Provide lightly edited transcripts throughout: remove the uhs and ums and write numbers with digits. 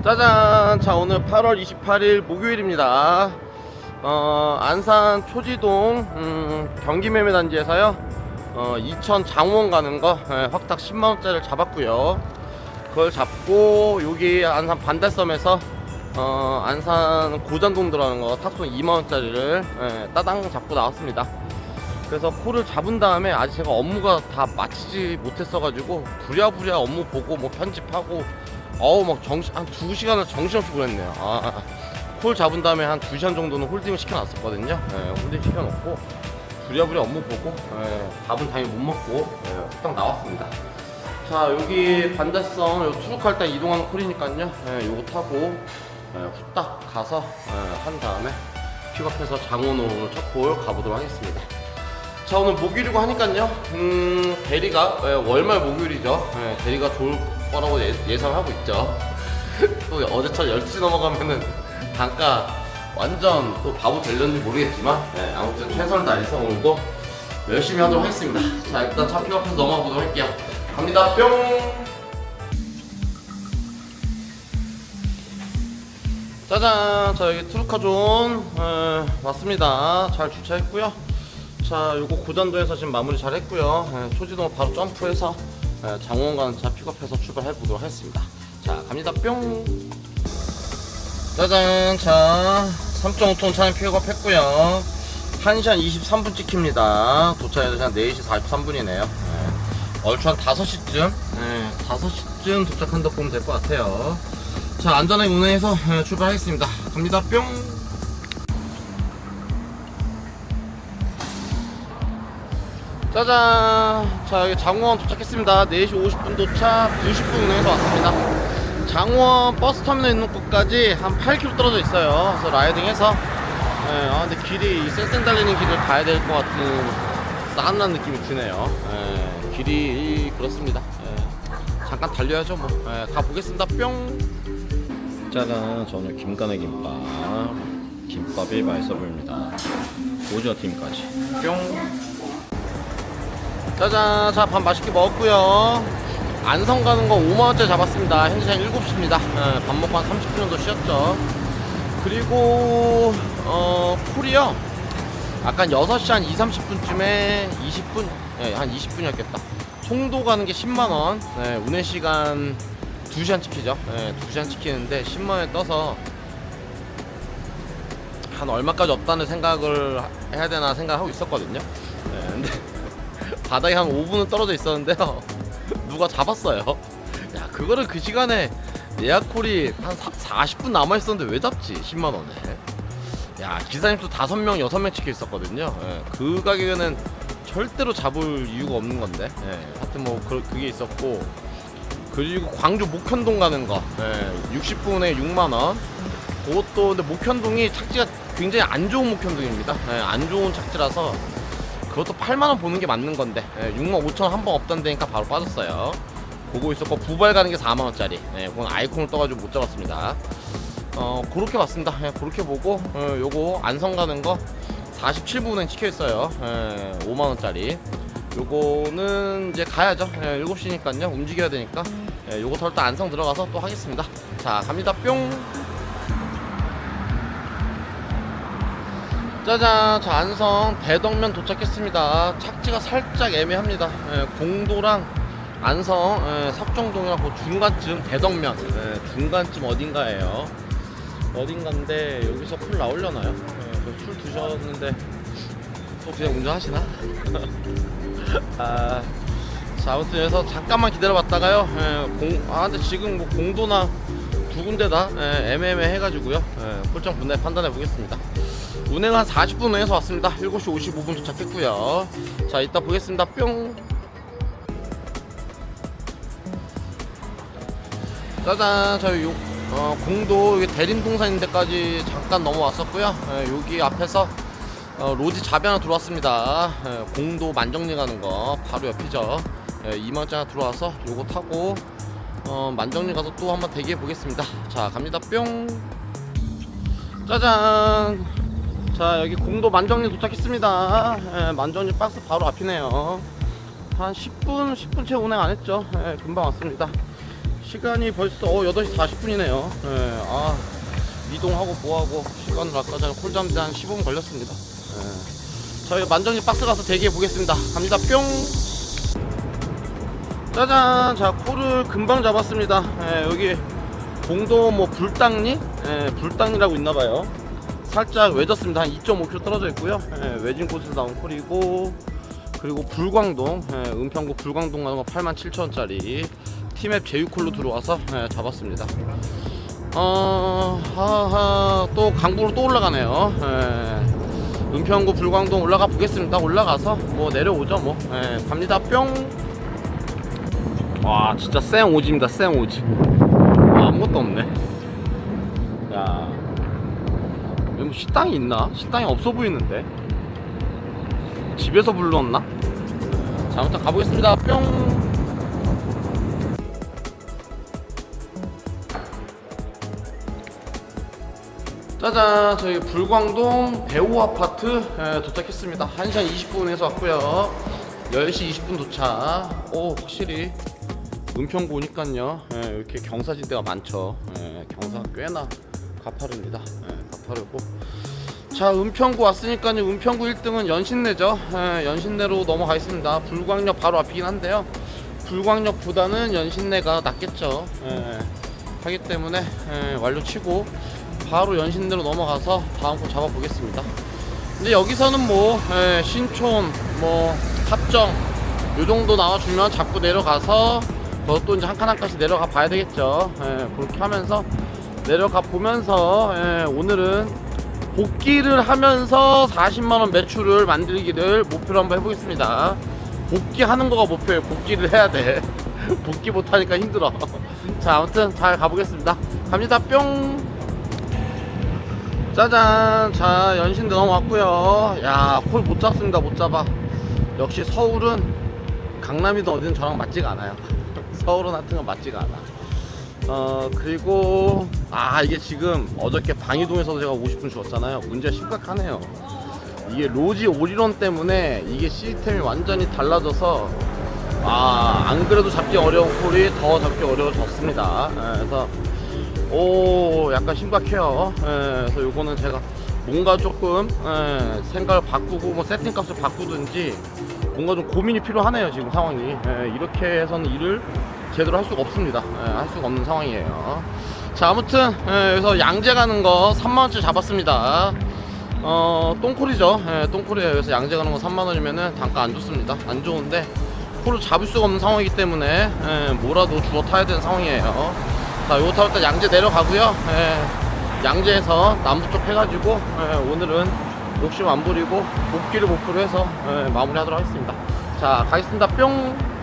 짜잔! 자, 오늘 8월 28일 목요일입니다. 안산 초지동 경기매매단지에서요, 이천 장원 가는 거 확탁 10만원짜리를 잡았고요. 그걸 잡고 여기 안산 반달섬에서 안산 고잔동 들어가는 거 탁송 2만원짜리를 따당 잡고 나왔습니다. 그래서 콜을 잡은 다음에 아직 제가 업무가 다 마치지 못했어가지고 부랴부랴 업무 보고 뭐 편집하고 막 한 2시간을 정신없이 보냈네요. 콜 잡은 다음에 한 2시간 정도는 홀딩을 시켜놨었거든요. 홀딩 시켜놓고 부랴부랴 업무 보고 밥은 당연히 못 먹고 딱 나왔습니다. 자, 여기 반대성 투룩할 때 이동하는 콜이니까요. 요거 타고 후딱 가서 한 다음에 픽업해서 장원호로 첫 콜 가보도록 하겠습니다. 자, 오늘 목요일이고 하니까요, 대리가 월말 목요일이죠. 대리가 좋을 거라고 예상하고 있죠. 또 어제처럼 12시 넘어가면은 단가 완전 또 바보 될는지 모르겠지만 아무튼 최선을 다해서 오늘도 열심히 하도록 하겠습니다. 자, 일단 차 픽업해서 넘어가 보도록 할게요. 갑니다. 뿅. 짜잔! 자, 여기 트루카존 왔습니다. 잘 주차했고요. 자, 요거 고잔도에서 지금 마무리 잘 했고요. 초지동 바로 점프해서 장원 가는 차 픽업해서 출발해 보도록 하겠습니다. 자, 갑니다. 뿅. 짜잔! 자, 3.5톤 차량 픽업했고요. 1시간 23분 찍힙니다. 도착해서 한 4시 43분이네요. 얼추 한 5시쯤 5시쯤 도착한다고 보면 될 것 같아요. 자, 안전하게 운행해서 출발하겠습니다. 갑니다. 뿅. 짜잔! 자, 여기 장원 도착했습니다. 4시 50분 도착, 90분 운행해서 왔습니다. 장원 버스터미널 있는 곳까지 한 8km 떨어져 있어요. 그래서 라이딩해서 근데 길이 쌩쌩 달리는 길을 가야 될 것 같은 싼한 느낌이 드네요. 길이 그렇습니다. 잠깐 달려야죠 뭐. 가보겠습니다. 뿅. 짜잔, 저는 김간의 김밥이 맛있어 보입니다. 오징어 튀김까지. 뿅. 짜잔! 자, 밥 맛있게 먹었고요. 안성 가는 거 5만원짜리 잡았습니다. 현재 한 7시입니다. 밥 먹고 한 30분 정도 쉬었죠. 그리고 콜이요, 약간 6시 한 2, 30분쯤에 20분? 한 20분이었겠다. 송도 가는 게 10만원. 운행시간 2시간 찍히죠. 2시간 찍히는데 10만원에 떠서 한 얼마까지 없다는 생각을 해야 되나 생각하고 있었거든요. 근데 바닥에 한 5분은 떨어져 있었는데요. 누가 잡았어요. 야, 그거를 그 시간에 예약콜이 한 40분 남아있었는데 왜 잡지? 10만원에. 야, 기사님도 5명, 6명 찍혀 있었거든요. 그 가격에는 절대로 잡을 이유가 없는 건데. 하여튼 뭐 그게 있었고, 그리고 광주 목현동 가는 거 60분에 6만원. 그것도 근데 목현동이 착지가 굉장히 안 좋은 목현동입니다. 안 좋은 착지라서 그것도 8만원 보는 게 맞는 건데 6만 5천원 한 번 없던 데니까 바로 빠졌어요. 보고 있었고, 부발 가는 게 4만원짜리. 그건 아이콘을 떠가지고 못 잡았습니다. 그렇게 봤습니다. 그렇게 보고 요거 안성 가는 거 47분은 찍혀있어요. 5만원짜리. 요거는 이제 가야죠. 7시니까요 움직여야 되니까 요거 털 때 안성 들어가서 또 하겠습니다. 자, 갑니다. 뿅. 짜잔! 자, 안성 대덕면 도착했습니다. 착지가 살짝 애매합니다. 공도랑 안성 삽정동이랑 그 중간쯤 대덕면 중간쯤 어딘가인데 여기서 콜 나오려나요? 술 드셨는데 또 그냥 운전하시나? 자, 아무튼 여기서 잠깐만 기다려봤다가요. 근데 지금 뭐 공도나 두 군데 다 애매해 해가지고요. 콜장 분할 판단해 보겠습니다. 운행 한 40분 운행해서 왔습니다. 7시 55분 도착했고요. 자, 이따 보겠습니다. 뿅. 짜잔! 저희 공도 여기 대림동산 있는 데까지 잠깐 넘어왔었고요. 여기 앞에서 로지 잡이 하나 들어왔습니다. 공도 만정리 가는 거 바로 옆이죠. 2만원짜리 하나 들어와서 요거 타고 만정리 가서 또 한번 대기해 보겠습니다. 자, 갑니다. 뿅. 짜잔! 자, 여기 공도 만정리 도착했습니다. 만정리 박스 바로 앞이네요. 한 10분 채 운행 안 했죠. 금방 왔습니다. 시간이 벌써 8시 40분이네요. 아, 이동하고 뭐하고 시간을 아까 전에 콜잠대 한 15분 걸렸습니다. 저희 만전히 박스 가서 대기해 보겠습니다. 갑니다. 뿅. 짜잔. 자, 콜을 금방 잡았습니다. 여기 공도 뭐 불당리? 불당리라고 있나봐요. 살짝 외졌습니다. 한 2.5km 떨어져 있고요. 외진 곳에서 나온 콜이고, 그리고 불광동, 은평구 불광동 가는 거 87,000원짜리 티맵 제휴콜로 들어와서 잡았습니다. 또 강북으로 또 올라가네요. 은평구 불광동 올라가 보겠습니다. 올라가서 뭐 내려오죠 뭐. 갑니다. 뿅. 와, 진짜 생 오지입니다. 생 오지. 아무것도 없네. 야, 여기 뭐 식당이 있나? 식당이 없어 보이는데. 집에서 불렀나? 자, 아무튼 가보겠습니다. 뿅. 짜잔. 저희 불광동 배우 아파트 도착했습니다. 1시간 20분에서 왔고요. 10시 20분 도착. 오, 확실히 은평구 오니깐요, 이렇게 경사진대가 많죠. 경사 꽤나 가파릅니다. 가파르고. 자, 은평구 왔으니까요. 은평구 1등은 연신내죠. 연신내로 넘어가 있습니다. 불광역 바로 앞이긴 한데요. 불광역보다는 연신내가 낫겠죠. 하기 때문에 완료치고 바로 연신내로 넘어가서 다음 거 잡아보겠습니다. 근데 여기서는 뭐 신촌, 뭐 합정 요 정도 나와주면 잡고 내려가서 또 이제 한 칸 한 칸씩 내려가 봐야 되겠죠. 그렇게 하면서 내려가 보면서 오늘은 복귀를 하면서 40만원 매출을 만들기를 목표로 한번 해보겠습니다. 복귀하는 거가 목표예요. 복귀를 해야 돼. 복귀 못하니까 힘들어. 자, 아무튼 잘 가보겠습니다. 갑니다. 뿅. 짜잔. 자, 연신대 넘어왔고요. 야, 콜 못 잡습니다. 못 잡아. 역시 서울은 강남이든 어디든 저랑 맞지가 않아요. 서울은 하여튼 건 맞지가 않아. 그리고 이게 지금 어저께 방이동에서도 제가 50분 주었잖아요. 문제가 심각하네요. 이게 로지 오리론 때문에 이게 시스템이 완전히 달라져서 안 그래도 잡기 어려운 콜이 더 잡기 어려워졌습니다. 그래서 약간 심각해요. 그래서 요거는 제가 뭔가 조금 생각을 바꾸고 뭐 세팅 값을 바꾸든지 뭔가 좀 고민이 필요하네요. 지금 상황이 이렇게 해서는 일을 제대로 할 수가 없습니다. 할 수가 없는 상황이에요. 자, 아무튼 여기서 양재 가는 거 3만원짜리 잡았습니다. 똥콜이죠. 똥콜이에요. 그래서 양재 가는 거 3만원이면은 단가 안 좋습니다. 안 좋은데 콜을 잡을 수가 없는 상황이기 때문에 뭐라도 주워 타야 되는 상황이에요. 자, 요거 타고 일단 양재 내려가고요. 양재에서 남부 쪽 해가지고 오늘은 욕심 안 부리고 복귀를 목표로 해서 마무리하도록 하겠습니다. 자, 가겠습니다. 뿅.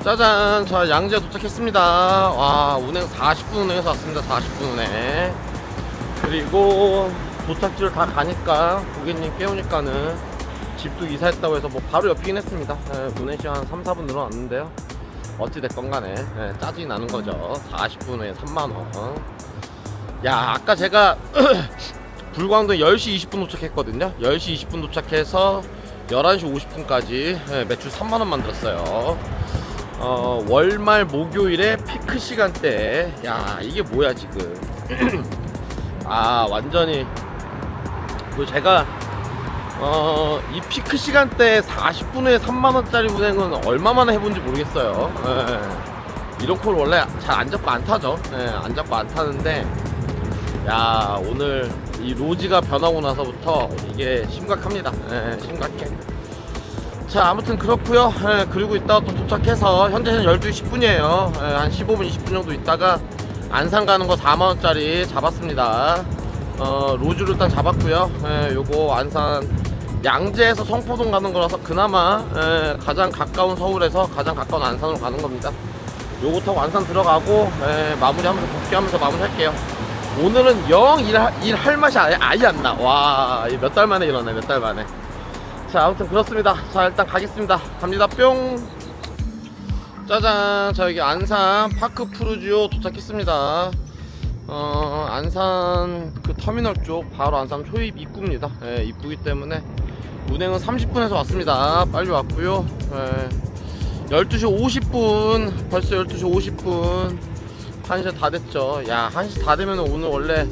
짜잔. 자, 양재 도착했습니다. 와, 운행 40분 운행해서 왔습니다. 40분 운행. 그리고 도착지를 다 가니까 고객님 깨우니까는 집도 이사했다고 해서 뭐 바로 옆이긴 했습니다. 운행 시간 한 3, 4분 늘어났는데요. 어찌됐건 간에 짜증이 나는 거죠. 40분 후에 3만원. 야, 아까 제가 불광동 10시 20분 도착했거든요. 10시 20분 도착해서 11시 50분까지 매출 3만원 만들었어요. 월말 목요일에 피크 시간대. 야, 이게 뭐야 지금. 완전히 그 제가 이 피크 시간대 40분에 3만원짜리 운행은 얼마만에 해본지 모르겠어요. 이런 콜 원래 잘 안 잡고 안 타죠. 안 잡고 안 타는데, 야, 오늘 이 로지가 변하고 나서부터 이게 심각합니다. 심각해. 자, 아무튼 그렇고요. 그리고 이따가 또 도착해서 현재는 12시 10분이에요. 한 15분 20분 정도 있다가 안산 가는 거 4만원짜리 잡았습니다. 로즈를 일단 잡았고요. 요거 안산 양재에서 성포동 가는 거라서 그나마 가장 가까운 서울에서 가장 가까운 안산으로 가는 겁니다. 요거 타고 안산 들어가고 마무리하면서 복귀하면서 마무리할게요. 오늘은 영 일할 맛이 아예 안 나. 와, 몇 달 만에 일어나네. 몇 달 만에. 자, 아무튼 그렇습니다. 자, 일단 가겠습니다. 갑니다. 뿅. 짜잔. 자, 여기 안산 파크 푸르지오 도착했습니다. 안산 그 터미널 쪽 바로 안산 초입 입구입니다. 입구이기 때문에 운행은 30분에서 왔습니다. 빨리 왔고요. 12시 50분 벌써 12시 50분 1시 다 됐죠. 야 1시 다 되면 오늘 원래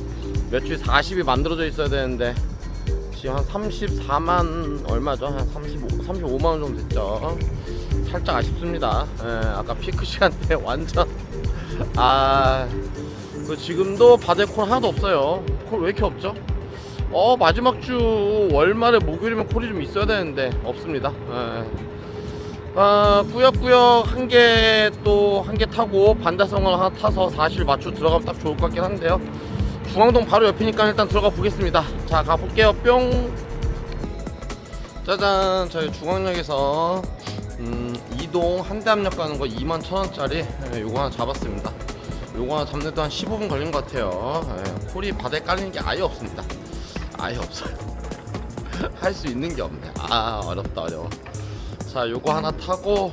매출 40이 만들어져 있어야 되는데 지금 한 34만 얼마죠? 한 35만원 정도 됐죠. 살짝 아쉽습니다. 아까 피크 시간 때 완전 지금도 바다에 콜 하나도 없어요. 콜 왜 이렇게 없죠? 마지막 주 월말에 목요일이면 콜이 좀 있어야 되는데 없습니다. 꾸역꾸역 한 개 타고 반대성을 하나 타서 사실 맞추 들어가면 딱 좋을 것 같긴 한데요. 중앙동 바로 옆이니까 일단 들어가 보겠습니다. 자, 가볼게요. 뿅. 짜잔, 저희 중앙역에서 이동 한대암역 가는 거 21,000원짜리 요거 하나 잡았습니다. 요거 하나 잡는데도 한 15분 걸린 것 같아요. 콜이 바다에 깔리는 게 아예 없습니다. 아예 없어요. 할 수 있는 게 없네. 어렵다, 어려워. 자, 요거 하나 타고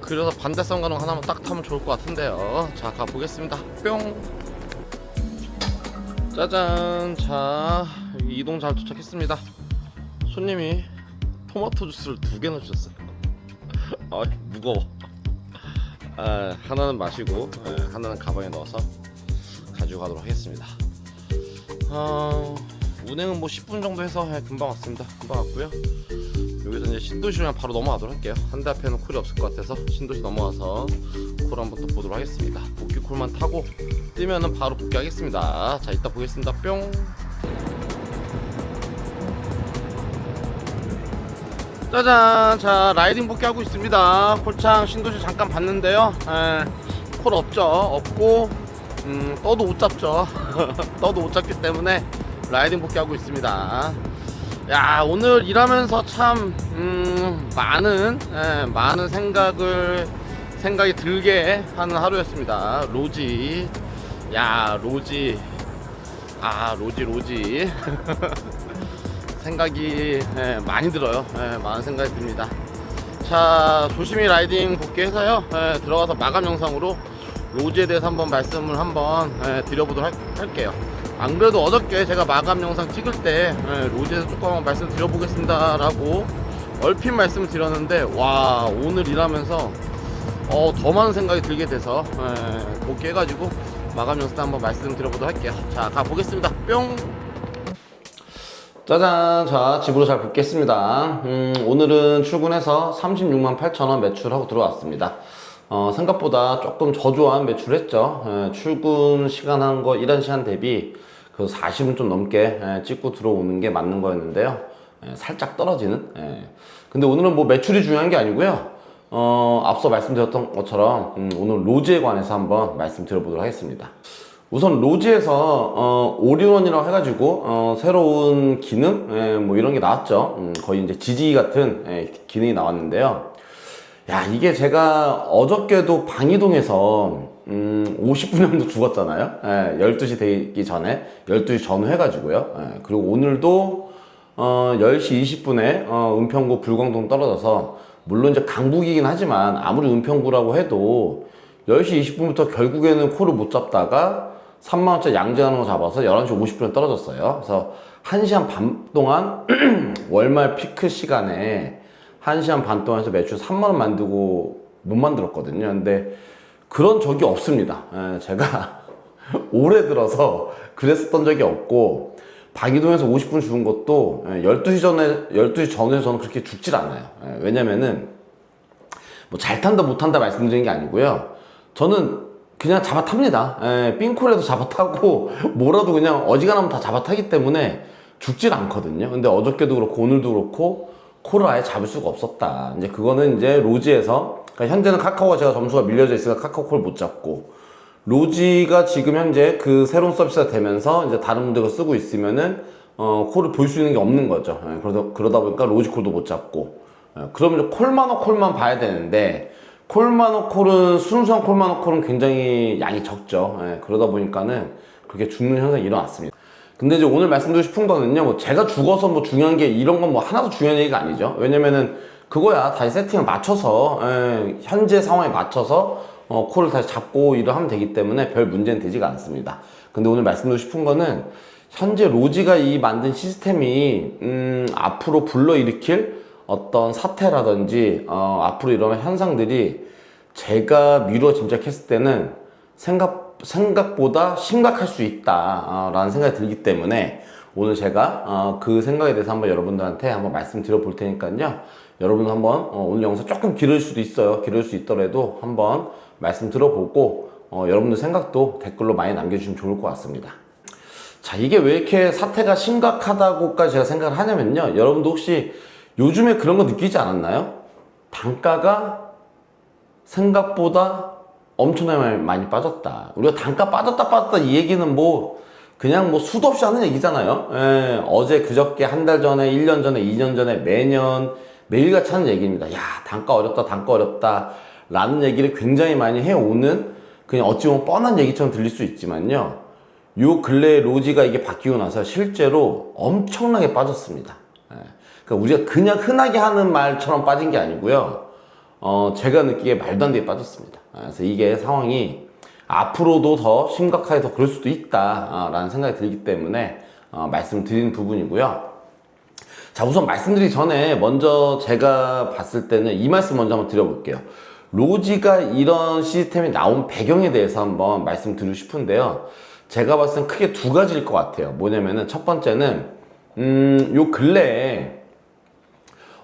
그래서 반대성 가는 거 하나만 딱 타면 좋을 것 같은데요. 자, 가보겠습니다. 뿅. 짜잔. 자, 여기 이동 잘 도착했습니다. 손님이 토마토 주스를 2개나 주셨어요. 무거워. 하나는 마시고 하나는 가방에 넣어서 가지고 가도록 하겠습니다. 운행은 뭐 10분 정도 해서 금방 왔습니다. 금방 왔고요. 여기서 이제 신도시로 바로 넘어가도록 할게요. 한 대 앞에는 콜이 없을 것 같아서 신도시 넘어가서 콜 한번 또 보도록 하겠습니다. 복귀 콜만 타고 뜨면은 바로 복귀하겠습니다. 자, 이따 보겠습니다. 뿅. 짜잔. 자, 라이딩 복귀하고 있습니다. 콜창 신도시 잠깐 봤는데요. 콜 없죠. 없고 떠도 못 잡죠. 떠도 못 잡기 때문에 라이딩 복귀하고 있습니다. 야, 오늘 일하면서 참 많은 생각이 들게 하는 하루였습니다. 로지. 로지 생각이 많이 들어요. 많은 생각이 듭니다. 자, 조심히 라이딩 복귀해서요. 들어가서 마감 영상으로 로지에 대해서 한번 말씀을 드려보도록 할게요. 안 그래도 어저께 제가 마감 영상 찍을 때 로지에서 조금 말씀 드려보겠습니다 라고 얼핏 말씀을 드렸는데, 와, 오늘 일하면서 더 많은 생각이 들게 돼서 복귀해가지고 마감 영상 한번 말씀드려보도록 할게요. 자, 가보겠습니다. 뿅. 짜잔. 자, 집으로 잘 복귀했습니다. 오늘은 출근해서 36만 8천원 매출하고 들어왔습니다. 생각보다 조금 저조한 매출했죠. 출근 시간 한 거 일한 시간 대비 그 40분 좀 넘게 찍고 들어오는 게 맞는 거였는데요. 살짝 떨어지는. 근데 오늘은 뭐 매출이 중요한 게 아니고요. 앞서 말씀드렸던 것처럼 오늘 로지에 관해서 한번 말씀드려보도록 하겠습니다. 우선 로지에서 올인원이라고 해가지고 새로운 기능 뭐 이런 게 나왔죠. 거의 이제 지지 같은 기능이 나왔는데요. 야, 이게 제가 어저께도 방이동에서 50분 정도 죽었잖아요. 12시 되기 전에 12시 전후 해가지고요. 그리고 오늘도 10시 20분에 은평구 불광동 떨어져서, 물론 이제 강북이긴 하지만 아무리 은평구라고 해도 10시 20분부터 결국에는 콜을 못 잡다가 3만원짜리 양재하는 거 잡아서 11시 50분에 떨어졌어요. 그래서 1시간 반 동안 월말 피크 시간에 1시간 반 동안 해서 매출 3만원 만들고 못 만들었거든요. 근데 그런 적이 없습니다. 제가 올해 들어서 그랬었던 적이 없고, 박이동에서 50분 죽은 것도 12시 전에 저는 그렇게 죽질 않아요. 왜냐면은 뭐 잘 탄다 못 탄다 말씀드리는 게 아니고요. 저는 그냥 잡아탑니다. 삥콜에도 잡아타고 뭐라도 그냥 어지간하면 다 잡아타기 때문에 죽질 않거든요. 근데 어저께도 그렇고 오늘도 그렇고 콜을 아예 잡을 수가 없었다. 이제 그거는 이제 로지에서, 그러니까 현재는 카카오가 제가 점수가 밀려져 있으니까 카카오 콜 못 잡고, 로지가 지금 현재 그 새로운 서비스가 되면서 이제 다른 분들과 쓰고 있으면은 콜을 볼 수 있는 게 없는 거죠. 그러다 보니까 로지 콜도 못 잡고, 그러면 콜만 봐야 되는데, 콜은 순수한 콜은 굉장히 양이 적죠. 그러다 보니까는 그렇게 죽는 현상이 일어났습니다. 근데 이제 오늘 말씀드리고 싶은 거는요, 뭐 제가 죽어서 뭐 중요한 게 이런 건 뭐 하나도 중요한 얘기가 아니죠. 왜냐면은 그거야 다시 세팅을 맞춰서 현재 상황에 맞춰서 콜을 다시 잡고 일을 하면 되기 때문에 별 문제는 되지가 않습니다. 근데 오늘 말씀드리고 싶은 거는 현재 로지가 이 만든 시스템이 앞으로 불러일으킬 어떤 사태라든지 앞으로 일어날 현상들이 제가 미루어 짐작했을 때는 생각보다 심각할 수 있다 라는 생각이 들기 때문에 오늘 제가 그 생각에 대해서 한번 여러분들한테 한번 말씀드려 볼 테니까요. 여러분도 한번 오늘 영상 조금 길을 수도 있어요. 길을 수 있더라도 한번 말씀 들어보고 여러분들 생각도 댓글로 많이 남겨주시면 좋을 것 같습니다. 자, 이게 왜 이렇게 사태가 심각하다고까지 제가 생각을 하냐면요. 여러분도 혹시 요즘에 그런 거 느끼지 않았나요? 단가가 생각보다 엄청나게 많이 빠졌다. 우리가 단가 빠졌다 이 얘기는 그냥 수도 없이 하는 얘기잖아요. 예, 어제 그저께 한 달 전에 1년 전에 2년 전에 매년 매일같이 하는 얘기입니다. 야, 단가 어렵다 라는 얘기를 굉장히 많이 해오는 그냥 어찌 보면 뻔한 얘기처럼 들릴 수 있지만요. 요 근래에 로지가 이게 바뀌고 나서 실제로 엄청나게 빠졌습니다. 예, 그러니까 우리가 그냥 흔하게 하는 말처럼 빠진 게 아니고요. 제가 느끼기에 말도 안 되게 빠졌습니다. 그래서 이게 상황이 앞으로도 더 심각하게 더 그럴 수도 있다라는 생각이 들기 때문에 말씀드리는 부분이고요. 자, 우선 말씀드리기 전에 먼저 제가 봤을 때는 이 말씀 먼저 한번 드려볼게요. 로지가 이런 시스템이 나온 배경에 대해서 한번 말씀드리고 싶은데요. 제가 봤을 땐 크게 두 가지일 것 같아요. 뭐냐면은 첫 번째는 요 근래에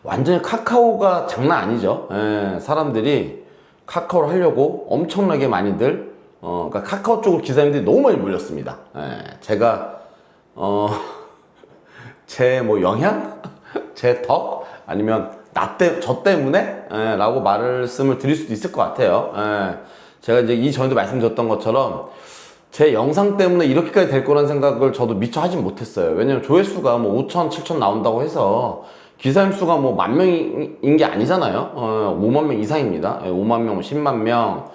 완전히 카카오가 장난 아니죠. 예, 사람들이 카카오를 하려고 엄청나게 많이들 그러니까 카카오 쪽으로 기사님들이 너무 많이 몰렸습니다. 예, 제가 제 영향? 제 덕? 아니면 저 때문에? 예, 라고 말씀을 드릴 수도 있을 것 같아요. 예, 제가 이제 이전에도 말씀드렸던 것처럼 제 영상 때문에 이렇게까지 될 거라는 생각을 저도 미처 하진 못했어요. 왜냐면 조회수가 5천, 7천 나온다고 해서 기사님 수가 10,000명인 게 아니잖아요. 5만 명 이상입니다. 5만 명, 10만 명,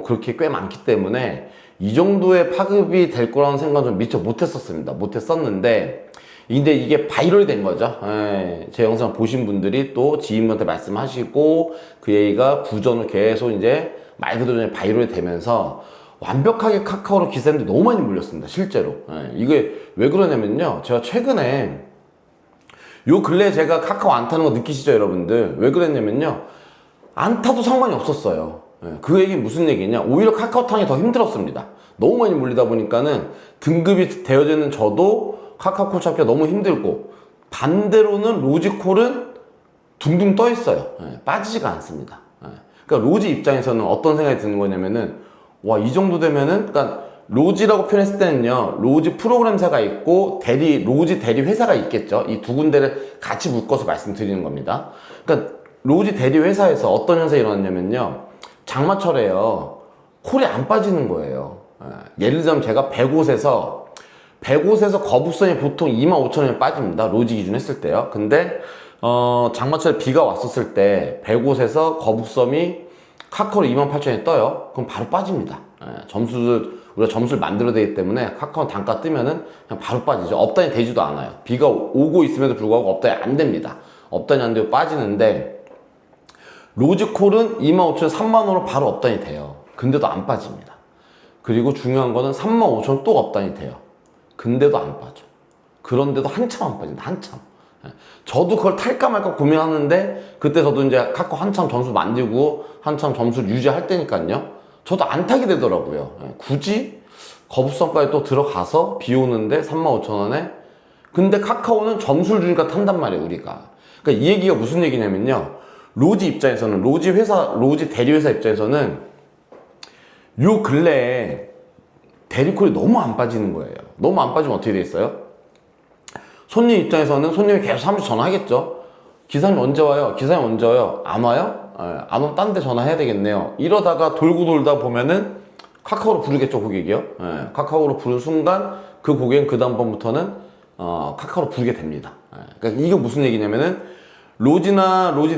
그렇게 꽤 많기 때문에 이 정도의 파급이 될 거라는 생각은 좀 미처 못했었습니다. 못했었는데, 근데 이게 바이럴이 된 거죠. 제 영상 보신 분들이 또 지인분한테 말씀하시고 그 얘기가 구전을 계속 이제 말 그대로 바이럴이 되면서 완벽하게 카카오로 기사님들이 너무 많이 몰렸습니다. 실제로. 이게 왜 그러냐면요. 제가 최근에 요 근래에 제가 카카오 안 타는 거 느끼시죠, 여러분들? 왜 그랬냐면요. 안 타도 상관이 없었어요. 그 얘기는 무슨 얘기냐? 오히려 카카오 타는 게 더 힘들었습니다. 너무 많이 몰리다 보니까는 등급이 되어져 있는 저도 카카오콜 찾기가 너무 힘들고, 반대로는 로지콜은 둥둥 떠 있어요. 빠지지가 않습니다. 그러니까 로지 입장에서는 어떤 생각이 드는 거냐면은, 와, 이 정도 되면은, 그러니까 로지라고 표현했을 때는요, 로지 프로그램사가 있고 로지 대리 회사가 있겠죠. 이 두 군데를 같이 묶어서 말씀드리는 겁니다. 그러니까 로지 대리 회사에서 어떤 현상이 일어났냐면요, 장마철에요, 콜이 안 빠지는 거예요. 예를 들자면 제가 100옷에서 거북선이 보통 25,000원이 빠집니다. 로지 기준 했을 때요. 근데 장마철에 비가 왔었을 때 100옷에서 거북섬이 카카오로 28,000원이 떠요. 그럼 바로 빠집니다. 우리가 점수를 만들어야 되기 때문에 카카오 단가 뜨면은 그냥 바로 빠지죠. 업다운이 되지도 않아요. 비가 오고 있음에도 불구하고 업다운이 안 됩니다. 업다운이 안 되고 빠지는데, 로지콜은 25,000원, 3만원으로 바로 업다운이 돼요. 근데도 안 빠집니다. 그리고 중요한 거는 35,000원 또 업다운이 돼요. 근데도 안 빠져. 그런데도 한참 안 빠진다. 한참. 저도 그걸 탈까 말까 고민하는데, 그때 저도 이제 카카오 한참 점수 만들고 한참 점수를 유지할 때니까요. 저도 안 타게 되더라고요. 굳이 거북선까지 또 들어가서 비 오는데 35,000원에, 근데 카카오는 점수를 주니까 탄단 말이에요, 우리가. 그러니까 이 얘기가 무슨 얘기냐면요, 로지 입장에서는, 로지 대리회사 입장에서는 요 근래에 대리콜이 너무 안 빠지는 거예요. 너무 안 빠지면 어떻게 돼 있어요? 손님 입장에서는 손님이 계속 사무실 전화하겠죠. 기사님 언제 와요? 기사님 언제 와요? 안 와요? 안 오면 딴 데 전화해야 되겠네요. 이러다가 돌고 돌다 보면은 카카오로 부르겠죠, 고객이요. 카카오로 부른 순간 그 고객은 그 다음번부터는 카카오로 부르게 됩니다. 그러니까 이게 무슨 얘기냐면은, 로지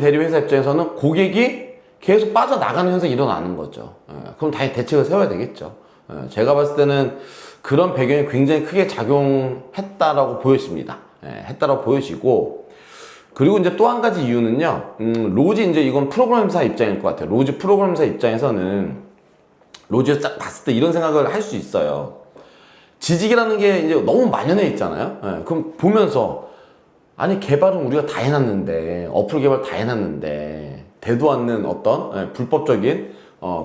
대리 회사 입장에서는 고객이 계속 빠져나가는 현상이 일어나는 거죠. 그럼 당연히 대책을 세워야 되겠죠. 제가 봤을 때는 그런 배경이 굉장히 크게 작용했다라고 보여집니다. 했다라고 보여지고, 그리고 이제 또 한 가지 이유는요, 로지 이제 이건 프로그램사 입장일 것 같아요. 로지 프로그램사 입장에서는 로지를 딱 봤을 때 이런 생각을 할 수 있어요. 지식이라는 게 이제 너무 만연해 있잖아요. 그럼 보면서, 아니 개발은 우리가 다 해놨는데, 어플 개발 다 해놨는데 되도 않는 어떤 불법적인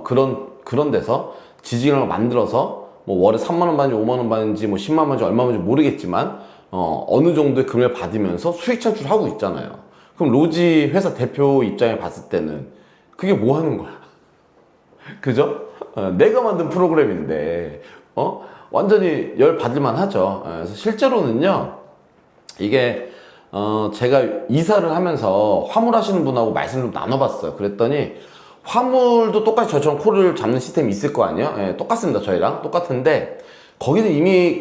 그런 데서 지지경을 만들어서 뭐 월에 3만원 받는지 5만원 받는지 뭐 10만원 받는지 얼마 받는지 모르겠지만 어느 정도의 금액을 받으면서 수익 창출하고 있잖아요. 그럼 로지 회사 대표 입장에 봤을 때는 그게 뭐 하는 거야? 그죠? 내가 만든 프로그램인데 완전히 열 받을만 하죠. 그래서 실제로는요, 이게 제가 이사를 하면서 화물 하시는 분하고 말씀을 좀 나눠봤어요. 그랬더니 화물도 똑같이 저처럼 코를 잡는 시스템이 있을 거 아니에요? 예, 똑같습니다. 저희랑 똑같은데 거기는 이미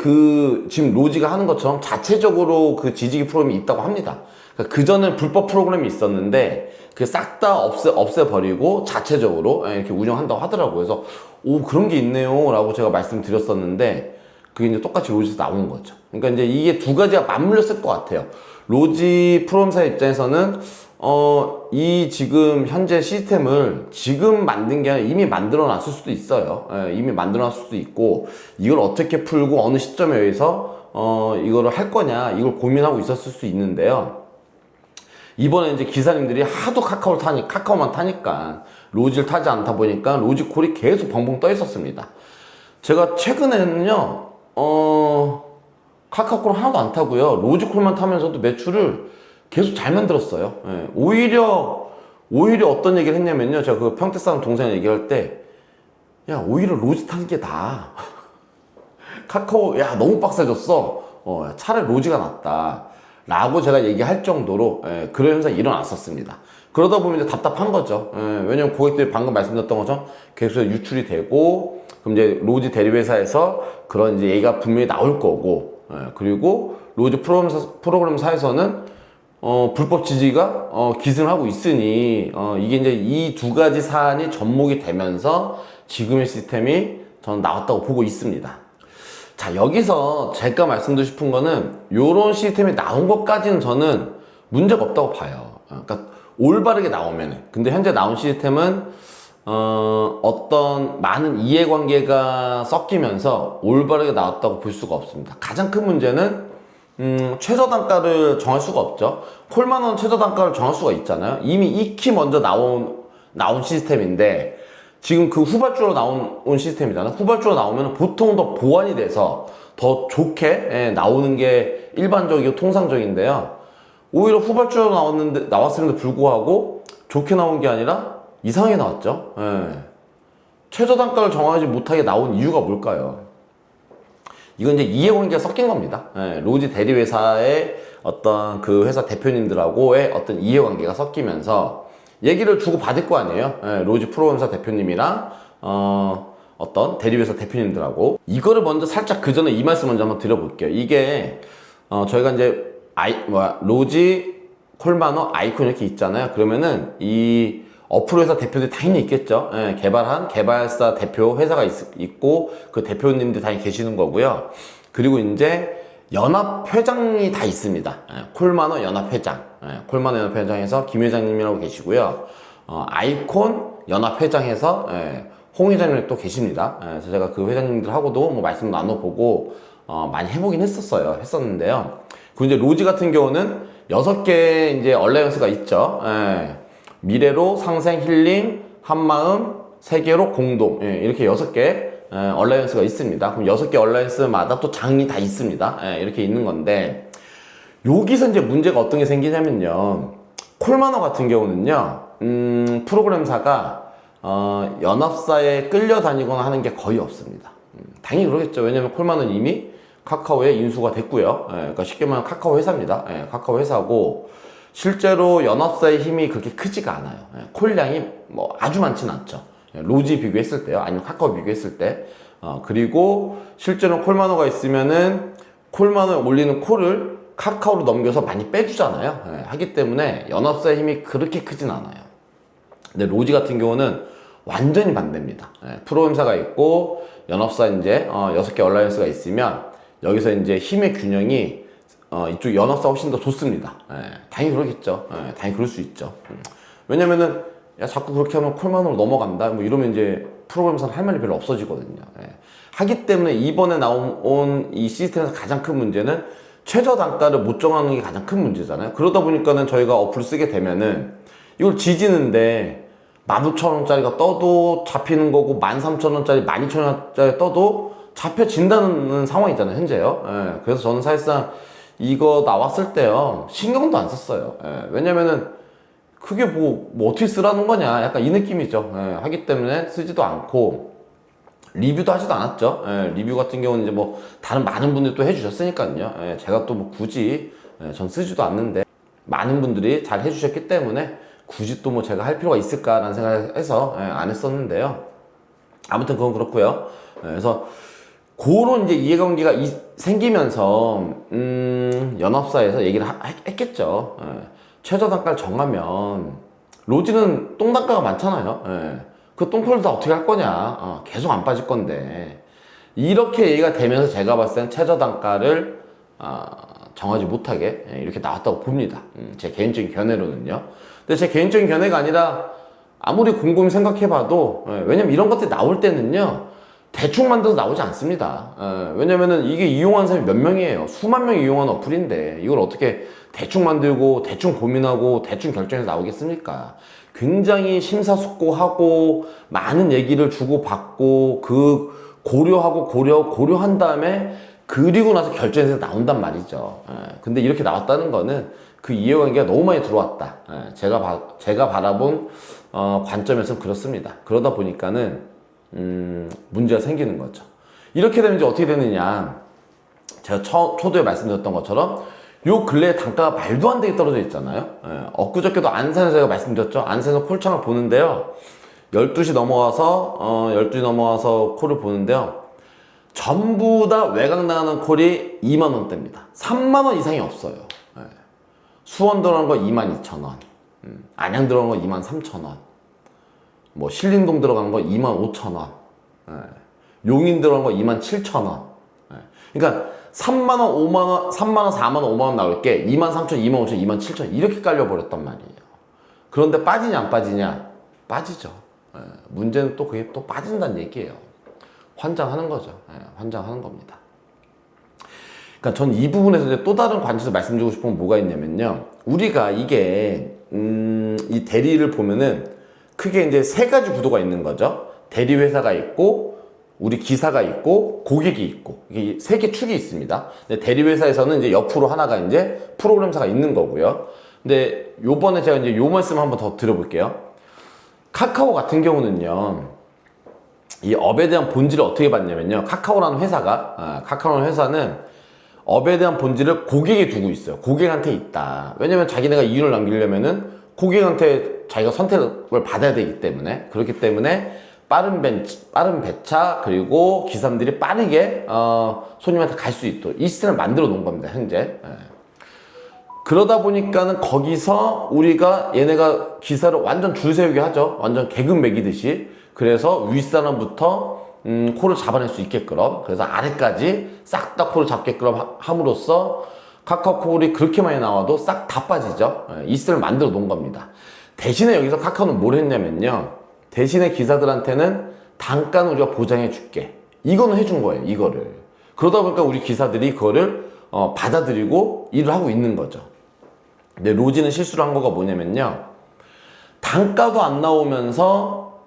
지금 로지가 하는 것처럼 자체적으로 그 지지기 프로그램이 있다고 합니다. 그러니까 그전엔 불법 프로그램이 있었는데 그 싹 다 없애버리고 자체적으로 이렇게 운영한다고 하더라고요. 그래서 오, 그런 게 있네요 라고 제가 말씀드렸었는데 그게 이제 똑같이 로지에서 나온 거죠. 그러니까 이제 이게 두 가지가 맞물렸을 것 같아요. 로지 프로그램사 입장에서는 이 지금 현재 시스템을 지금 만든 게 아니라 이미 만들어 놨을 수도 있어요. 이미 만들어 놨을 수도 있고, 이걸 어떻게 풀고 어느 시점에 의해서 이거를 할 거냐, 이걸 고민하고 있었을 수 있는데요. 이번에 이제 기사님들이 하도 카카오만 타니까 로지를 타지 않다 보니까 로지콜이 계속 벙벙 떠 있었습니다. 제가 최근에는요, 카카오콜 하나도 안 타고요, 로지콜만 타면서도 매출을 계속 잘 만들었어요. 예. 오히려 어떤 얘기를 했냐면요, 제가 그 평택 사는 동생이 얘기할 때, 야, 오히려 로지 타는 게 나아. 카카오, 야, 너무 빡세졌어. 차라리 로지가 낫다 라고 제가 얘기할 정도로 그런 현상이 일어났었습니다. 그러다 보면 이제 답답한 거죠. 왜냐면 고객들이 방금 말씀드렸던 것처럼 계속 유출이 되고, 그럼 이제 로지 대리회사에서 그런 이제 얘기가 분명히 나올 거고, 그리고 로지 프로그램사에서는 불법 지지가 기승하고 있으니 이게 이제 이 두 가지 사안이 접목이 되면서 지금의 시스템이 저는 나왔다고 보고 있습니다. 자, 여기서 제가 말씀드리고 싶은 거는 요런 시스템이 나온 것까지는 저는 문제가 없다고 봐요. 그러니까 올바르게 나오면. 근데 현재 나온 시스템은 어떤 많은 이해관계가 섞이면서 올바르게 나왔다고 볼 수가 없습니다. 가장 큰 문제는 최저 단가를 정할 수가 없죠. 콜만원 최저 단가를 정할 수가 있잖아요. 이미 익히 먼저 나온 시스템인데 지금 그 후발주로 나온 시스템이잖아요. 후발주로 나오면 보통 더 보완이 돼서 더 좋게 나오는 게 일반적이고 통상적인데요. 오히려 후발주로 나왔음에도 불구하고 좋게 나온 게 아니라 이상하게 나왔죠. 최저 단가를 정하지 못하게 나온 이유가 뭘까요? 이건 이제 이해관계가 섞인 겁니다. 로지 대리회사의 어떤 그 회사 대표님들하고의 어떤 이해관계가 섞이면서 얘기를 주고 받을 거 아니에요. 로지 프로그램사 대표님이랑 어떤 대리회사 대표님들하고. 이거를 먼저 살짝 그 전에 이 말씀 먼저 한번 드려볼게요. 이게 저희가 이제 로지 콜마너 아이콘 이렇게 있잖아요. 그러면은 이 어플 회사 대표들이 당연히 있겠죠. 개발한 개발사 대표 회사가 있고 그 대표님들 당연히 계시는 거고요. 그리고 이제 연합회장이 다 있습니다. 콜마너 연합회장, 콜마너 연합회장에서 김 회장님이라고 계시고요. 아이콘 연합회장에서 홍 회장님이 또 계십니다. 그래서 제가 그 회장님들하고도 뭐 말씀 나눠보고 많이 해보긴 했었는데요. 그리고 이제 로지 같은 경우는 6개 이제 얼라이언스가 있죠. 미래로, 상생, 힐링, 한마음, 세계로, 공동, 이렇게 6개 얼라이언스가 있습니다. 그럼 6개 얼라이언스마다 또 장이 다 있습니다. 이렇게 있는 건데, 여기서 이제 문제가 어떤 게 생기냐면요, 콜마너 같은 경우는요, 프로그램사가 연합사에 끌려다니거나 하는 게 거의 없습니다. 당연히 그러겠죠. 왜냐면 콜마너는 이미 카카오에 인수가 됐고요. 그러니까 쉽게 말하면 카카오 회사입니다. 카카오 회사고, 실제로 연합사의 힘이 그렇게 크지가 않아요. 콜량이 뭐 아주 많지는 않죠. 로지 비교했을 때요, 아니면 카카오 비교했을 때. 그리고 실제로 콜마너가 있으면은 콜마너에 올리는 콜을 카카오로 넘겨서 많이 빼주잖아요. 하기 때문에 연합사의 힘이 그렇게 크진 않아요. 근데 로지 같은 경우는 완전히 반대입니다. 프로그램사가 있고 연합사 이제 6개 얼라이언스가 있으면 여기서 이제 힘의 균형이 이쪽 연합사 훨씬 더 좋습니다. 당연히 그러겠죠. 당연히 그럴 수 있죠. 왜냐면은 야, 자꾸 그렇게 하면 콜만으로 넘어간다 뭐 이러면 이제 프로그램사는 할 말이 별로 없어지거든요. 하기 때문에 이번에 나온 이 시스템에서 가장 큰 문제는 최저 단가를 못 정하는 게 가장 큰 문제잖아요. 그러다 보니까는 저희가 어플을 쓰게 되면은 이걸 지지는데 15,000원짜리가 떠도 잡히는 거고 13,000원짜리, 12,000원짜리 떠도 잡혀진다는 상황이잖아요, 현재요. 예, 그래서 저는 사실상 이거 나왔을 때요, 신경도 안 썼어요. 예, 왜냐면은 그게 뭐 어떻게 쓰라는 거냐, 약간 이 느낌이죠. 예, 하기 때문에 쓰지도 않고 리뷰도 하지도 않았죠. 예, 리뷰 같은 경우는 이제 뭐 다른 많은 분들이 또 해주셨으니까요. 예, 제가 또 뭐 굳이 전 쓰지도 않는데 많은 분들이 잘 해주셨기 때문에 굳이 또 뭐 제가 할 필요가 있을까라는 생각을 해서 안 했었는데요. 아무튼 그건 그렇고요. 그래서 그런 이제 이해관계가 생기면서 연합사에서 얘기를 했겠죠. 최저 단가를 정하면 로지는 똥 단가가 많잖아요. 그 똥콜을 다 어떻게 할 거냐. 계속 안 빠질 건데 이렇게 얘기가 되면서 제가 봤을 땐 최저 단가를 정하지 못하게 이렇게 나왔다고 봅니다. 제 개인적인 견해로는요. 근데 제 개인적인 견해가 아니라 아무리 곰곰이 생각해봐도, 왜냐면 이런 것들이 나올 때는요 대충 만들어서 나오지 않습니다. 왜냐면은 이게 이용하는 사람이 몇 명이에요. 수만 명이 이용하는 어플인데 이걸 어떻게 대충 만들고 대충 고민하고 대충 결정해서 나오겠습니까? 굉장히 심사숙고하고 많은 얘기를 주고받고 그 고려한 다음에 그리고 나서 결정해서 나온단 말이죠. 근데 이렇게 나왔다는 거는 그 이해관계가 너무 많이 들어왔다. 제가 바라본 관점에서는 그렇습니다. 그러다 보니까는 문제가 생기는 거죠. 이렇게 되면 이제 어떻게 되느냐, 제가 초도에 말씀드렸던 것처럼 요 근래에 단가가 말도 안 되게 떨어져 있잖아요. 엊그저께도 안산에서 제가 말씀드렸죠. 안산에서 콜창을 보는데요, 12시 넘어가서 콜을 보는데요, 전부 다 외곽 나가는 콜이 2만원대입니다 3만원 이상이 없어요. 수원 들어간 거 22,000원, 안양 들어간 거 23,000원, 뭐 신림동 들어간 거 25,000원, 용인 들어간 거 27,000원. 그러니까 3만원, 5만원, 3만원, 4만원, 5만원 나올 게 23,000원, 25,000원, 27,000원 이렇게 깔려버렸단 말이에요. 그런데 빠지냐 안 빠지냐? 빠지죠. 문제는 또 그게 또 빠진다는 얘기예요. 환장하는 거죠. 환장하는 겁니다. 그러니까 전 이 부분에서 이제 또 다른 관점에서 말씀드리고 싶은 건 뭐가 있냐면요, 우리가 이게 이 대리를 보면은 크게 이제 세 가지 구도가 있는 거죠. 대리 회사가 있고, 우리 기사가 있고, 고객이 있고, 이게 세 개 축이 있습니다. 근데 대리 회사에서는 이제 옆으로 하나가 이제 프로그램사가 있는 거고요. 근데 요번에 제가 이제 요 말씀 한번 더 드려볼게요. 카카오 같은 경우는요, 이 업에 대한 본질을 어떻게 봤냐면요, 카카오라는 회사는 업에 대한 본질을 고객에 두고 있어요. 고객한테 있다. 왜냐면 자기네가 이윤을 남기려면은 고객한테 자기가 선택을 받아야 되기 때문에, 그렇기 때문에 빠른 배차, 그리고 기사님들이 빠르게 손님한테 갈 수 있도록 이 시스템을 만들어 놓은 겁니다, 현재. 그러다 보니까는 거기서 우리가 얘네가 기사를 완전 줄 세우게 하죠. 완전 계급 매기듯이. 그래서 윗사람부터 코를 잡아낼 수 있게끔, 그래서 아래까지 싹 다 코를 잡게끔 함으로써 카카오콜이 그렇게 많이 나와도 싹 다 빠지죠. 이 시스템을 만들어 놓은 겁니다. 대신에 여기서 카카오는 뭘 했냐면요, 대신에 기사들한테는 단가는 우리가 보장해 줄게, 이거는 해준 거예요. 이거를. 그러다 보니까 우리 기사들이 그거를 받아들이고 일을 하고 있는 거죠. 근데 로지는 실수를 한 거가 뭐냐면요, 단가도 안 나오면서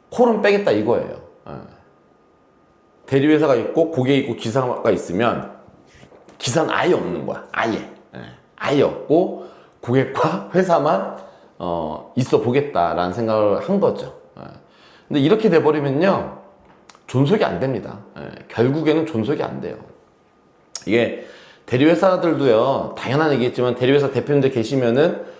콜은 빼겠다 이거예요. 대리회사가 있고 고객이 있고 기사가 있으면 기사는 아예 없는 거야. 아예 없고 고객과 회사만 있어 보겠다라는 생각을 한 거죠. 근데 이렇게 돼버리면요, 존속이 안 됩니다. 결국에는 존속이 안 돼요. 이게 대리회사들도요, 당연한 얘기겠지만 대리회사 대표님들 계시면은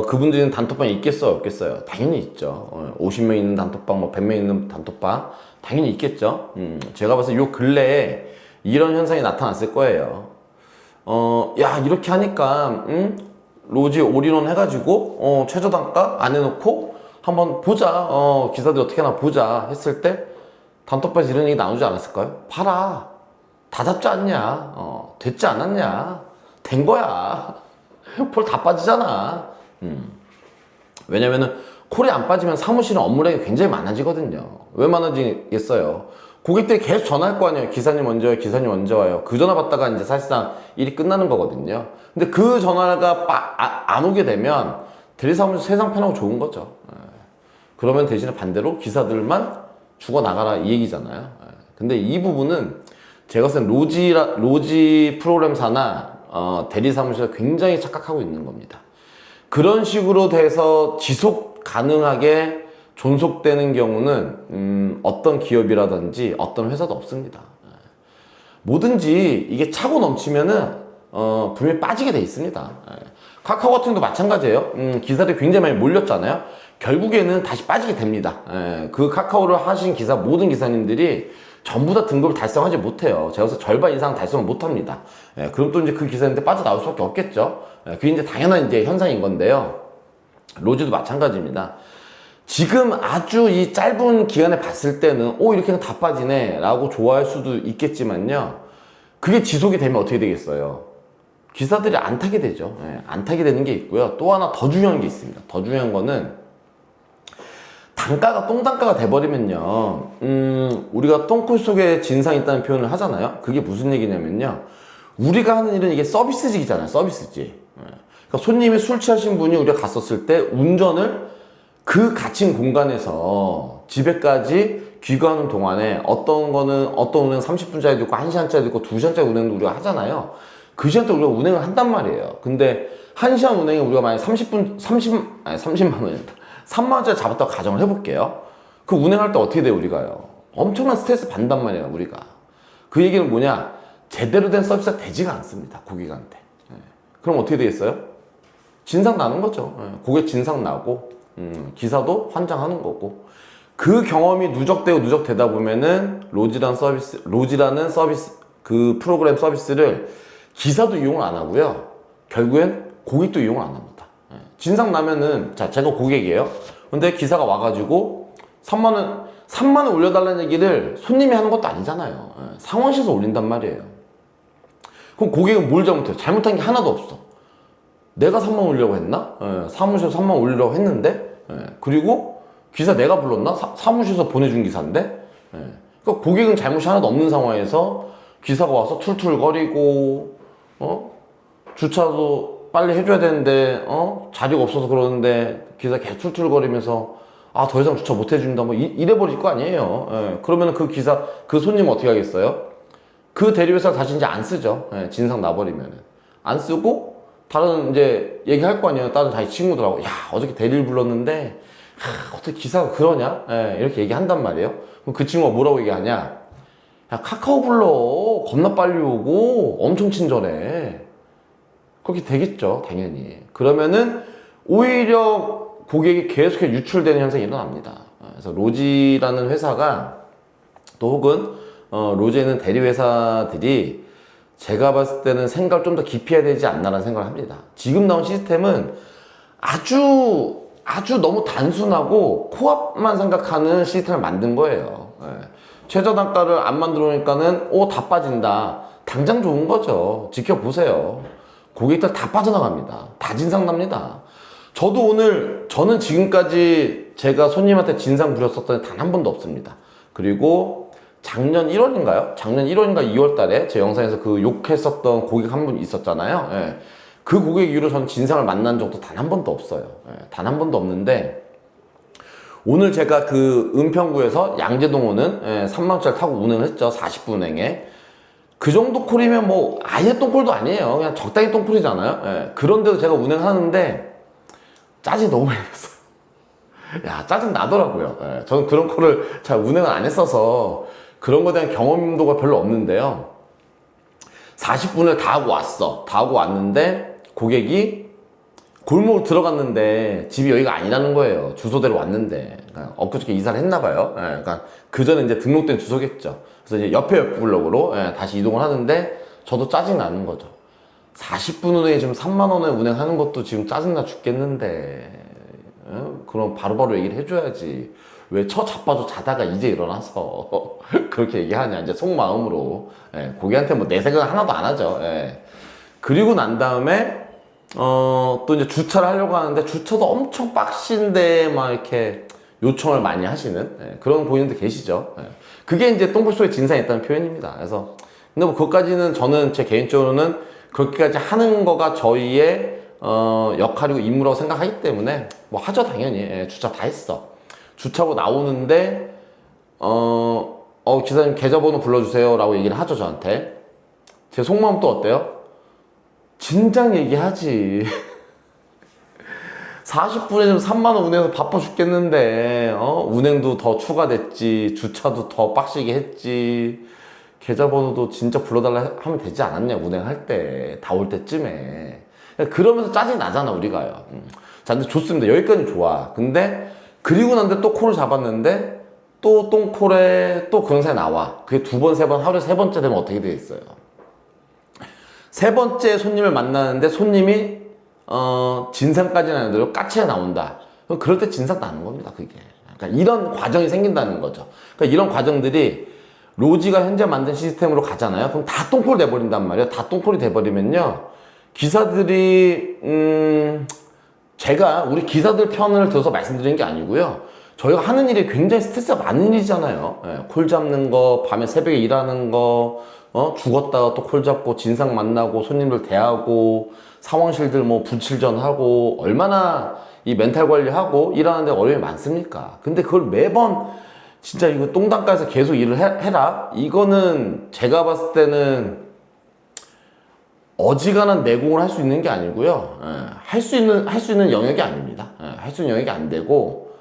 그분들은 단톡방이 있겠어요, 없겠어요? 당연히 있죠. 50명 있는 단톡방, 뭐 100명 있는 단톡방 당연히 있겠죠. 제가 봐서 요 근래에 이런 현상이 나타났을 거예요. 야, 이렇게 하니까 로지 올인원 해가지고 최저 단가 안 해놓고 한번 보자, 기사들이 어떻게 하나 보자 했을 때 단톡방에서 이런 얘기 나오지 않았을까요? 팔아, 다 잡지 않냐, 됐지 않았냐, 된 거야, 폴 다 빠지잖아. 왜냐면은 콜이 안 빠지면 사무실은 업무량이 굉장히 많아지거든요. 왜 많아지겠어요? 고객들이 계속 전화할 거 아니에요. 기사님 언제 와요? 기사님 언제 와요? 그 전화 받다가 이제 사실상 일이 끝나는 거거든요. 근데 그 전화가 안 오게 되면 대리사무소 세상 편하고 좋은 거죠. 그러면 대신에 반대로 기사들만 죽어나가라 이 얘기잖아요. 근데 이 부분은 제가 봤을 땐 로지 프로그램사나 대리사무소가 굉장히 착각하고 있는 겁니다. 그런 식으로 돼서 지속 가능하게 존속되는 경우는 어떤 기업이라든지 어떤 회사도 없습니다. 뭐든지 이게 차고 넘치면은 분명히 빠지게 돼 있습니다. 카카오 같은 경우도 마찬가지예요. 기사들이 굉장히 많이 몰렸잖아요. 결국에는 다시 빠지게 됩니다. 그 카카오를 하신 기사 모든 기사님들이 전부 다 등급을 달성하지 못해요. 제가 그래서 절반 이상 달성을 못합니다. 그럼 또 이제 그 기사님들 빠져나올 수밖에 없겠죠. 그게 이제 당연한 이제 현상인 건데요. 로지도 마찬가지입니다. 지금 아주 이 짧은 기간에 봤을 때는 이렇게 그냥 다 빠지네 라고 좋아할 수도 있겠지만요, 그게 지속이 되면 어떻게 되겠어요? 기사들이 안 타게 되죠. 안 타게 되는 게 있고요. 또 하나 더 중요한 게 있습니다. 더 중요한 거는 단가가 똥단가가 돼버리면요, 우리가 똥콜 속에 진상이 있다는 표현을 하잖아요. 그게 무슨 얘기냐면요, 우리가 하는 일은 이게 서비스직이잖아요. 서비스직. 그러니까 손님이 술 취하신 분이 우리가 갔었을 때 운전을 그 갇힌 공간에서 집에까지 귀가하는 동안에 어떤 운행 30분짜리도 있고 1시간짜리도 있고 2시간짜리 운행도 우리가 하잖아요. 그 시간 동안 우리가 운행을 한단 말이에요. 근데 1시간 운행에 우리가 만약에 30만 원이었다. 3만 원짜리 잡았다고 가정을 해볼게요. 그 운행할 때 어떻게 돼요, 우리가요? 엄청난 스트레스 받는단 말이에요, 우리가. 그 얘기는 뭐냐? 제대로 된 서비스가 되지가 않습니다, 고객한테. 그럼 어떻게 되겠어요? 진상 나는 거죠. 고객 진상 나고, 기사도 환장하는 거고. 그 경험이 누적되다 보면은 로지라는 서비스, 그 프로그램 서비스를 기사도 이용을 안 하고요. 결국엔 고객도 이용을 안 합니다. 진상 나면은, 자, 제가 고객이에요. 근데 기사가 와가지고 3만 원 올려달라는 얘기를 손님이 하는 것도 아니잖아요. 상황실에서 올린단 말이에요. 그럼 고객은 뭘 잘못해요? 잘못한 게 하나도 없어. 내가 3만 원 올리려고 했나? 사무실에서 3만 원 올리려고 했는데, 그리고 기사 내가 불렀나? 사무실에서 보내준 기사인데, 그러니까 고객은 잘못이 하나도 없는 상황에서 기사가 와서 툴툴거리고, 주차도 빨리 해줘야 되는데, 자리가 없어서 그러는데, 기사 계속 툴툴거리면서, 더 이상 주차 못 해준다, 뭐, 이래버릴 거 아니에요. 그러면 그 손님은 어떻게 하겠어요? 그 대리회사를 다시 이제 안 쓰죠. 진상 나버리면은. 안 쓰고, 다른 이제 얘기할 거 아니에요. 다른 자기 친구들하고. 야, 어저께 대리를 불렀는데, 어떻게 기사가 그러냐? 이렇게 얘기한단 말이에요. 그럼 그 친구가 뭐라고 얘기하냐? 야, 카카오 불러. 겁나 빨리 오고, 엄청 친절해. 그렇게 되겠죠, 당연히. 그러면은, 오히려 고객이 계속해서 유출되는 현상이 일어납니다. 그래서 로지라는 회사가, 또 혹은, 로지에 있는 대리회사들이 제가 봤을 때는 생각을 좀 더 깊이 해야 되지 않나라는 생각을 합니다. 지금 나온 시스템은 아주 너무 단순하고 코앞만 생각하는 시스템을 만든 거예요. 최저 단가를 안 만들어 놓으니까는 다 빠진다. 당장 좋은 거죠. 지켜보세요. 고객들 다 빠져나갑니다. 다 진상납니다. 저는 지금까지 제가 손님한테 진상 부렸었던 단 한 번도 없습니다. 그리고 작년 1월인가요? 작년 1월인가 2월 달에 제 영상에서 그 욕했었던 고객 한 분 있었잖아요. 그 고객 이후로 저는 진상을 만난 적도 단 한 번도 없어요. 단 한 번도 없는데, 오늘 제가 그 은평구에서 양재동 오는 3만원짜리 타고 운행을 했죠. 40분 운행에. 그 정도 콜이면 뭐 아예 똥콜도 아니에요. 그냥 적당히 똥콜이잖아요. 그런데도 제가 운행하는데 짜증이 너무 많이 났어요. 야, 짜증 나더라고요. 저는 그런 콜을 잘 운행을 안 했어서 그런 거에 대한 경험도가 별로 없는데요. 40분을 다 하고 왔는데 고객이 골목을 들어갔는데 집이 여기가 아니라는 거예요. 주소대로 왔는데. 그러니까 엊그저께 이사를 했나 봐요. 그러니까 그 전에 이제 등록된 주소겠죠. 그래서 이제 옆에 블록으로 다시 이동을 하는데 저도 짜증 나는 거죠. 40분 운행에 지금 3만 원에 운행하는 것도 지금 짜증나 죽겠는데, 그럼 바로바로 얘기를 해줘야지. 왜 자빠져 자다가 이제 일어나서 그렇게 얘기하냐, 이제 속마음으로. 고객한테 뭐 내색은 하나도 안 하죠. 그리고 난 다음에 또 이제 주차를 하려고 하는데 주차도 엄청 빡신데 막 이렇게 요청을 많이 하시는 그런 고객님들 계시죠. 그게 이제 똥볼 속에 진상이 있다는 표현입니다. 그래서 근데 뭐 그것까지는 저는 제 개인적으로는 그렇게까지 하는 거가 저희의 역할이고 임무라고 생각하기 때문에 뭐 하죠 당연히. 주차 다 했어. 주차하고 나오는데 기사님 계좌번호 불러주세요 라고 얘기를 하죠 저한테. 제 속마음 또 어때요? 진작 얘기하지. 40분에 좀 3만원 운행해서 바빠 죽겠는데 운행도 더 추가됐지, 주차도 더 빡시게 했지, 계좌번호도 진짜 불러달라 하면 되지 않았냐 운행할 때, 다 올 때쯤에. 그러면서 짜증이 나잖아 우리가요. 자 근데 좋습니다. 여기까지 좋아. 근데 그리고 난데 또 콜을 잡았는데 또 똥콜에 또 그런 사람이 나와. 그게 2번, 3번, 하루에 3번째 되면 어떻게 되겠어요? 3번째 손님을 만나는데 손님이 진상까지는 아니더라도 까치가 나온다. 그럼 그럴 때 진상 나는 겁니다, 그게. 그러니까 이런 과정이 생긴다는 거죠. 그러니까 이런 과정들이 로지가 현재 만든 시스템으로 가잖아요. 그럼 다 똥콜 돼버린단 말이에요. 다 똥콜이 돼버리면요. 기사들이, 제가 우리 기사들 편을 들어서 말씀드리는 게 아니고요. 저희가 하는 일이 굉장히 스트레스가 많은 일이잖아요. 콜 잡는 거, 밤에 새벽에 일하는 거, 죽었다가 또 콜 잡고 진상 만나고 손님들 대하고 상황실들 뭐 분칠전하고 얼마나 이 멘탈 관리하고 일하는데 어려움이 많습니까? 근데 그걸 매번 진짜 이거 똥단가에서 계속 일을 해라? 이거는 제가 봤을 때는 어지간한 내공을 할 수 있는 게 아니고요. 할 수 있는 영역이 아닙니다. 할 수 있는 영역이 안 되고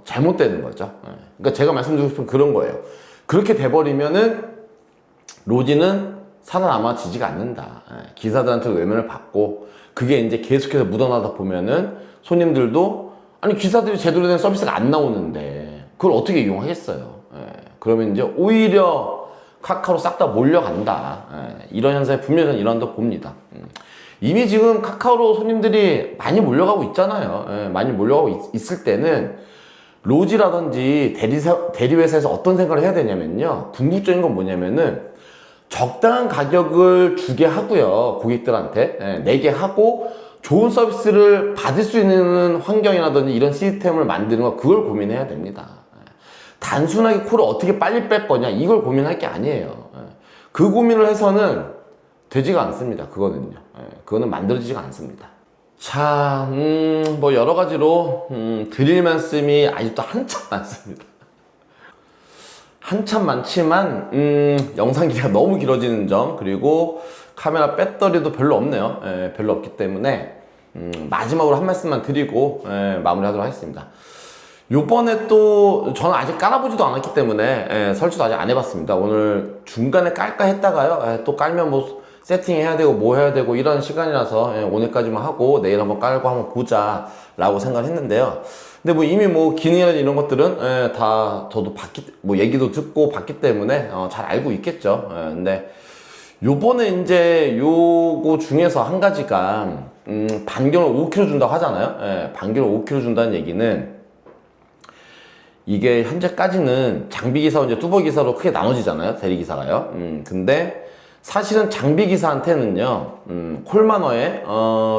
잘못되는 거죠. 그러니까 제가 말씀드리고 싶은 그런 거예요. 그렇게 돼버리면은 로지는 살아남아지지가 않는다. 기사들한테 외면을 받고 그게 이제 계속해서 묻어나다 보면은 손님들도 아니 기사들이 제대로 된 서비스가 안 나오는데 그걸 어떻게 이용하겠어요. 그러면 이제 오히려 카카오로 싹 다 몰려간다. 이런 현상이 분명히 저는 일어난다고 봅니다. 이미 지금 카카오로 손님들이 많이 몰려가고 있잖아요. 많이 몰려가고 있을 때는 로지라든지 대리회사에서 어떤 생각을 해야 되냐면요. 궁극적인 건 뭐냐면은 적당한 가격을 주게 하고요. 고객들한테 내게 하고 좋은 서비스를 받을 수 있는 환경이라든지 이런 시스템을 만드는 거 그걸 고민해야 됩니다. 단순하게 콜을 어떻게 빨리 뺄 거냐 이걸 고민할 게 아니에요. 그 고민을 해서는 되지가 않습니다. 그거는요. 그거는 만들어지지가 않습니다. 자, 뭐 여러 가지로 드릴 말씀이 아직도 한참 많습니다. 한참 많지만 영상 기회가 너무 길어지는 점 그리고 카메라 배터리도 별로 없네요. 별로 없기 때문에 마지막으로 한 말씀만 드리고 마무리하도록 하겠습니다. 요번에 또 저는 아직 깔아보지도 않았기 때문에 설치도 아직 안 해봤습니다. 오늘 중간에 깔까 했다가요. 또 깔면 뭐 세팅해야 되고 뭐 해야 되고 이런 시간이라서 오늘까지만 하고 내일 한번 깔고 한번 보자 라고 생각을 했는데요. 근데 뭐 이미 뭐 기능이나 이런 것들은 다 저도 뭐 얘기도 듣고 봤기 때문에 잘 알고 있겠죠. 근데 요번에 이제 요거 중에서 한 가지가 반경을 5km 준다고 하잖아요. 반경을 5km 준다는 얘기는 이게 현재까지는 장비기사와 이제 뚜벅기사로 크게 나눠지잖아요. 대리기사가요. 근데 사실은 장비기사한테는요, 콜마너에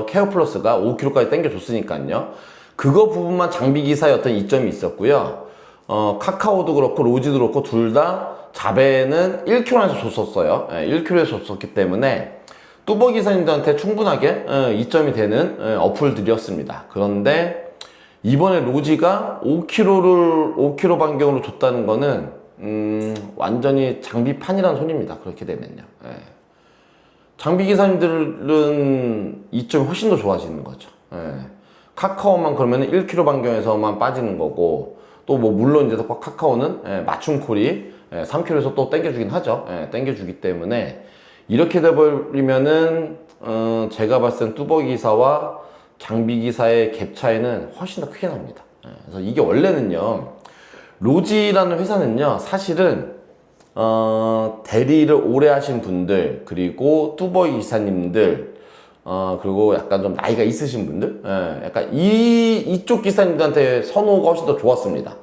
케어플러스가 5km까지 당겨줬으니까요. 그거 부분만 장비기사의 어떤 이점이 있었고요. 카카오도 그렇고 로지도 그렇고 둘 다 자배는 1km에서 줬었어요. 1km에서 줬었기 때문에 뚜벅기사님들한테 충분하게 이점이 되는 어플들이었습니다. 그런데 이번에 로지가 5km 반경으로 줬다는 거는 완전히 장비판이라는 소리입니다. 그렇게 되면요. 장비 기사님들은 이점이 훨씬 더 좋아지는 거죠. 카카오만 그러면 1km 반경에서만 빠지는 거고 또 뭐 물론 이제 카카오는 맞춤 콜이 3km에서 또 땡겨주긴 하죠. 땡겨주기 때문에 이렇게 돼버리면은 제가 봤을 땐 뚜벅이 기사와 장비 기사의 갭 차이는 훨씬 더 크게 납니다. 그래서 이게 원래는요, 로지라는 회사는요, 사실은 대리를 오래 하신 분들 그리고 뚜벅이 기사님들 그리고 약간 좀 나이가 있으신 분들, 약간 이쪽 기사님들한테 선호가 훨씬 더 좋았습니다.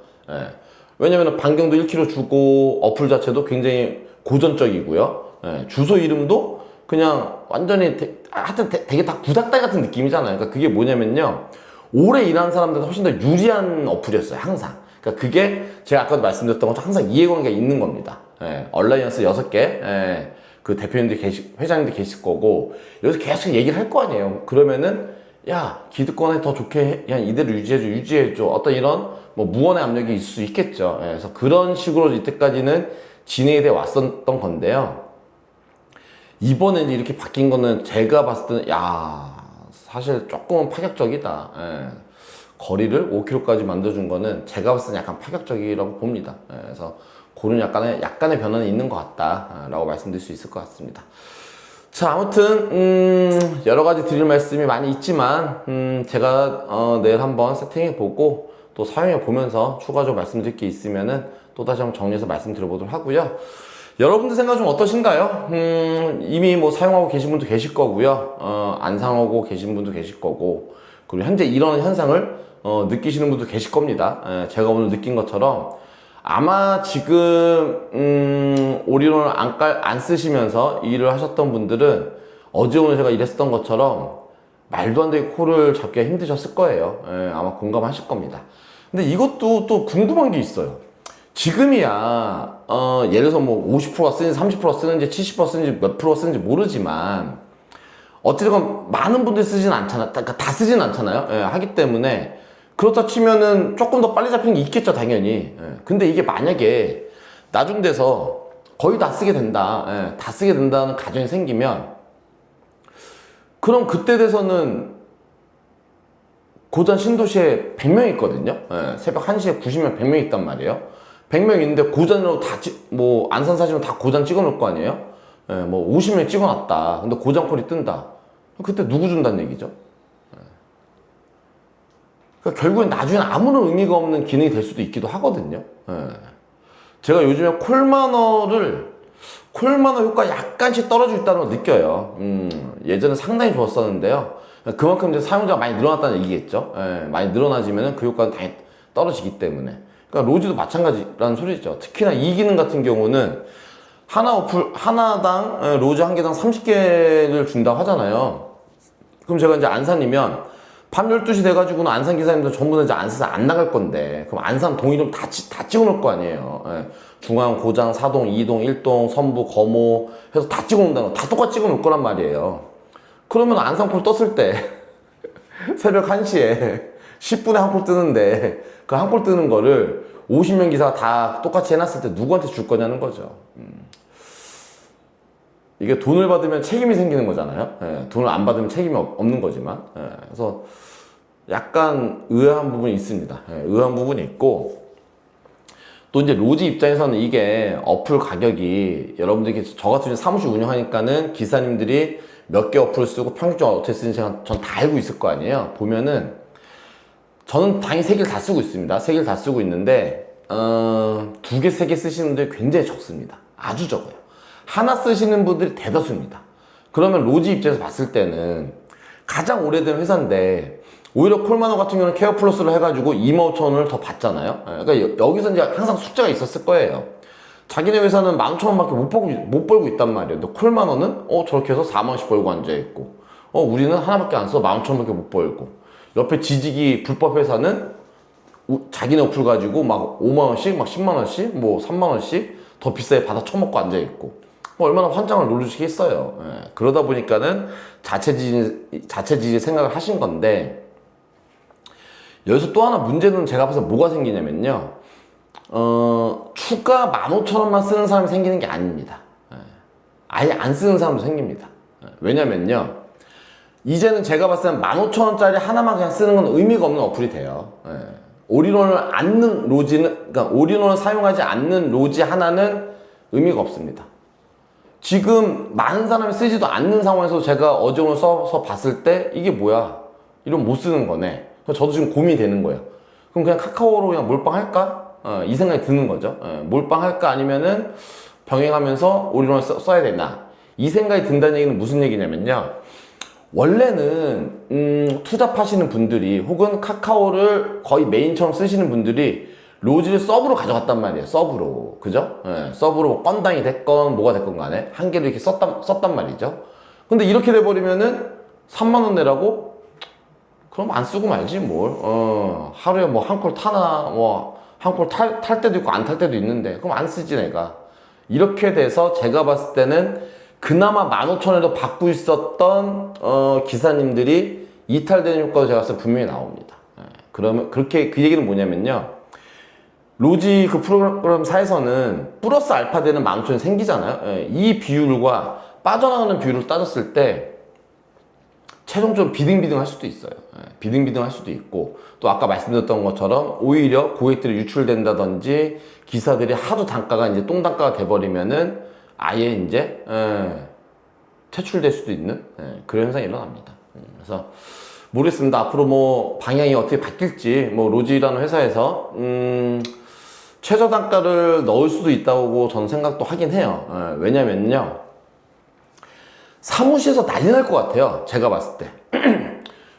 왜냐면 반경도 1km 주고 어플 자체도 굉장히 고전적이고요. 주소 이름도 그냥 완전히 하여튼 되게 다 구닥다리 같은 느낌이잖아요. 그러니까 그게 뭐냐면요, 오래 일하는 사람들은 훨씬 더 유리한 어플이었어요, 항상. 그러니까 그게 제가 아까도 말씀드렸던 것처럼 항상 이해관계가 있는 겁니다. 예, 얼라이언스 6개, 예, 그 대표님들 회장님들 계실 거고, 여기서 계속 얘기를 할 거 아니에요. 그러면은, 야, 기득권에 더 좋게 해. 그냥 이대로 유지해줘. 어떤 이런, 뭐, 무언의 압력이 있을 수 있겠죠. 예, 그래서 그런 식으로 이때까지는 진행이 돼 왔었던 건데요. 이번에 이제 이렇게 바뀐 거는 제가 봤을 때는, 야, 사실 조금은 파격적이다. 예. 거리를 5km까지 만들어준 거는 제가 봤을 때는 약간 파격적이라고 봅니다. 예, 그래서 그런 약간의 변화는 있는 것 같다라고 말씀드릴 수 있을 것 같습니다. 자, 아무튼 여러 가지 드릴 말씀이 많이 있지만 제가 내일 한번 세팅해 보고 또 사용해 보면서 추가적으로 말씀드릴 게 있으면은 또 다시 한번 정리해서 말씀드려보도록 하고요. 여러분들 생각 좀 어떠신가요? 이미 뭐 사용하고 계신 분도 계실 거고요. 안 사용하고 계신 분도 계실 거고, 그리고 현재 이런 현상을 느끼시는 분도 계실 겁니다. 예, 제가 오늘 느낀 것처럼 아마 지금 올인원을 안 쓰시면서 일을 하셨던 분들은 어제 오늘 제가 일했었던 것처럼 말도 안 되게 코를 잡기가 힘드셨을 거예요. 예, 아마 공감하실 겁니다. 근데 이것도 또 궁금한 게 있어요. 지금이야 예를 들어서 뭐 50%가 쓰는지 30%가 쓰는지 70% 쓰는지 몇 프로가 쓰는지 모르지만 어쨌든 많은 분들이 쓰진 않잖아. 그러니까 다 쓰진 않잖아요. 예, 하기 때문에 그렇다 치면은 조금 더 빨리 잡히는 게 있겠죠, 당연히. 예, 근데 이게 만약에 나중 돼서 거의 다 쓰게 된다. 예, 다 쓰게 된다는 가정이 생기면 그럼 그때 돼서는 고전 신도시에 100명 있거든요. 예, 새벽 1시에 90명 100명 있단 말이에요. 100명 있는데 고전으로 뭐 안산 사시면 다 고전 찍어 놓을 거 아니에요? 예, 뭐 50명 찍어 놨다. 근데 고전 콜이 뜬다. 그때 누구 준다는 얘기죠? 그러니까 결국엔 나중에 아무런 의미가 없는 기능이 될 수도 있기도 하거든요. 제가 요즘에 콜마너 효과 약간씩 떨어지고 있다는 걸 느껴요. 예전에 상당히 좋았었는데요. 그만큼 이제 사용자가 많이 늘어났다는 얘기겠죠. 많이 늘어나지면 그 효과는 당연히 떨어지기 때문에. 그러니까 로지도 마찬가지라는 소리죠. 특히나 이 기능 같은 경우는 하나당 로즈 한 개당 30개를 준다고 하잖아요. 그럼 제가 이제 안산이면 밤 12시 돼가지고는 안산 기사님들 전부 다 이제 안산에서 안 나갈 건데, 그럼 안산 동 이름 다 찍어 놓을 거 아니에요. 예. 중앙, 고장, 사동, 이동, 일동, 선부, 거모 해서 다 찍어 놓는다는 거, 다 똑같이 찍어 놓을 거란 말이에요. 그러면 안산콜 떴을 때 새벽 1시에 10분에 한 콜 뜨는데 그 한 콜 뜨는 거를 50명 기사가 다 똑같이 해놨을 때 누구한테 줄 거냐는 거죠. 이게 돈을 받으면 책임이 생기는 거잖아요. 예, 돈을 안 받으면 책임이 없는 거지만. 예, 그래서 약간 의아한 부분이 있습니다. 예, 의아한 부분이 있고, 또 이제 로지 입장에서는 이게 어플 가격이 여러분들이 저 같은 경우 사무실 운영하니까는 기사님들이 몇 개 어플을 쓰고 평균적으로 어떻게 쓰는지 전 다 알고 있을 거 아니에요. 보면은 저는 당연히 3개를 다 쓰고 있습니다. 3개를 다 쓰고 있는데 2개, 3개 쓰시는 분들이 굉장히 적습니다. 아주 적어요. 하나 쓰시는 분들이 대다수입니다. 그러면 로지 입장에서 봤을 때는 가장 오래된 회사인데 오히려 콜마노 같은 경우는 케어 플러스를 해가지고 25,000원을 더 받잖아요. 그러니까 여기서 이제 항상 숙제가 있었을 거예요. 자기네 회사는 15,000원밖에 못 벌고 있단 말이에요. 근데 콜마노는 저렇게 해서 4만원씩 벌고 앉아있고, 우리는 하나밖에 안 써 15,000원밖에 못 벌고, 옆에 지지기 불법 회사는 자기네 어플 가지고 막 5만원씩 막 10만원씩 뭐 3만원씩 더 비싸게 받아 처먹고 앉아있고, 얼마나 환장을 놀라시겠어요. 예. 그러다 보니까는 자체지지 생각을 하신 건데, 여기서 또 하나 문제는 제가 봐서 뭐가 생기냐면요. 추가 15,000원만 쓰는 사람이 생기는 게 아닙니다. 예. 아예 안 쓰는 사람도 생깁니다. 예. 왜냐면요. 이제는 제가 봤을 때는 15,000원짜리 하나만 그냥 쓰는 건 의미가 없는 어플이 돼요. 예. 그러니까 올인원을 사용하지 않는 로지 하나는 의미가 없습니다. 지금 많은 사람이 쓰지도 않는 상황에서 제가 어제 오늘 써서 봤을 때 이게 뭐야? 이러면 못 쓰는 거네. 저도 지금 고민이 되는 거예요. 그럼 그냥 카카오로 그냥 몰빵할까? 이 생각이 드는 거죠. 몰빵할까? 아니면은 병행하면서 올인원을 써야 되나? 이 생각이 든다는 얘기는 무슨 얘기냐면요. 원래는 투잡하시는 분들이 혹은 카카오를 거의 메인처럼 쓰시는 분들이 로지를 서브로 가져갔단 말이에요. 서브로. 그죠? 서브로 뭐 건당이 됐건 뭐가 됐건 간에 한 개를 이렇게 썼단 말이죠. 근데 이렇게 돼버리면은 3만원 내라고? 그럼 안 쓰고 말지 뭘. 하루에 뭐 한 콜 타나, 뭐 한 콜 탈 때도 있고 안 탈 때도 있는데 그럼 안 쓰지 내가. 이렇게 돼서 제가 봤을 때는 그나마 15,000원에도 받고 있었던 기사님들이 이탈되는 효과가 제가 봤을 때 분명히 나옵니다. 그러면 그렇게 그 얘기는 뭐냐면요. 로지 그 프로그램사에서는 플러스 알파 되는 15,000원이 생기잖아요. 이 비율과 빠져나가는 비율을 따졌을 때 최종적으로 비등비등 할 수도 있어요. 비등비등 할 수도 있고, 또 아까 말씀드렸던 것처럼 오히려 고객들이 유출된다든지 기사들이 하도 단가가 이제 똥단가가 돼버리면은 아예 이제 퇴출될 수도 있는 그런 현상이 일어납니다. 그래서 모르겠습니다. 앞으로 뭐 방향이 어떻게 바뀔지, 뭐 로지라는 회사에서 최저 단가를 넣을 수도 있다고 저는 생각도 하긴 해요. 왜냐면요, 사무실에서 난리 날 것 같아요. 제가 봤을 때.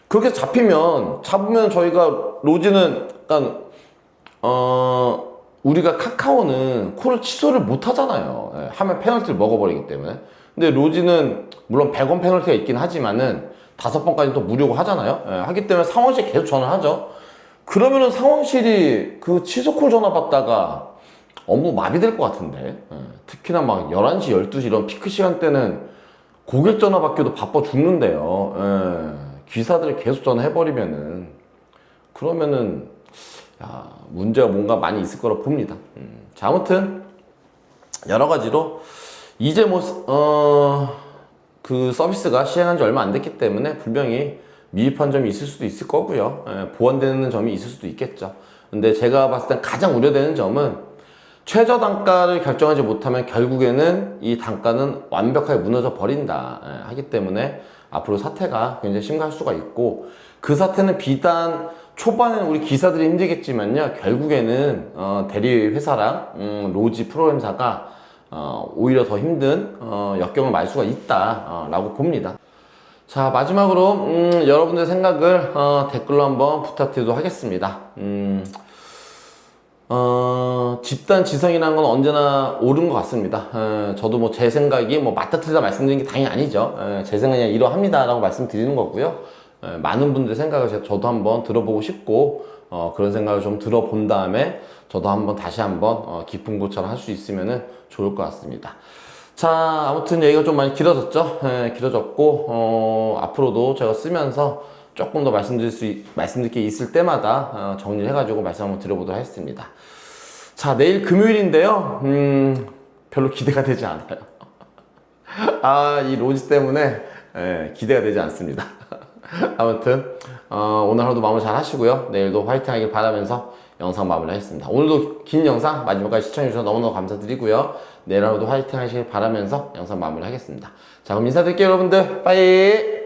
그렇게 잡으면 저희가 로지는 약간 우리가 카카오는 콜을 취소를 못 하잖아요. 하면 페널티를 먹어버리기 때문에. 근데 로지는 물론 100원 페널티가 있긴 하지만은 5번까지 또 무료고 하잖아요. 하기 때문에 상황실에 계속 전화하죠. 그러면은 상황실이 그 취소 콜 전화 받다가 업무 마비될 것 같은데. 특히나 막 11시, 12시 이런 피크 시간대는 고객 전화 받기도 바빠 죽는데요. 기사들 계속 전화해버리면은, 그러면은, 야, 문제가 뭔가 많이 있을 거라 봅니다. 자, 아무튼, 여러 가지로, 이제 뭐, 그 서비스가 시행한 지 얼마 안 됐기 때문에 분명히 미흡한 점이 있을 수도 있을 거고요. 보완되는 점이 있을 수도 있겠죠. 근데 제가 봤을 땐 가장 우려되는 점은 최저 단가를 결정하지 못하면 결국에는 이 단가는 완벽하게 무너져 버린다 하기 때문에 앞으로 사태가 굉장히 심각할 수가 있고, 그 사태는 비단 초반에는 우리 기사들이 힘들겠지만요, 결국에는 대리 회사랑 로지 프로그램사가 오히려 더 힘든 역경을 말 수가 있다 라고 봅니다. 자, 마지막으로 여러분들의 생각을 댓글로 한번 부탁드리도록 하겠습니다. 집단 지성이라는 건 언제나 옳은 것 같습니다. 저도 뭐 제 생각이 뭐 맞다 틀리다 말씀드리는 게 당연히 아니죠. 제 생각이 그냥 이러합니다 라고 말씀드리는 거고요. 많은 분들의 생각을 저도 한번 들어보고 싶고, 그런 생각을 좀 들어본 다음에 저도 한번 다시 한번 깊은 고찰을 할 수 있으면 좋을 것 같습니다. 자, 아무튼 얘기가 좀 많이 길어졌죠. 길어졌고, 앞으로도 제가 쓰면서 조금 더 말씀드릴 게 있을 때마다 정리를 해가지고 말씀 한번 드려보도록 하겠습니다. 자, 내일 금요일인데요. 별로 기대가 되지 않아요. 이 로지 때문에 기대가 되지 않습니다. 아무튼 오늘 하루도 마무리 잘 하시고요. 내일도 화이팅 하길 바라면서 영상 마무리 하겠습니다. 오늘도 긴 영상 마지막까지 시청해주셔서 너무너무 감사드리고요. 내일 하루도 화이팅 하시길 바라면서 영상 마무리 하겠습니다. 자, 그럼 인사드릴게요, 여러분들. 빠이.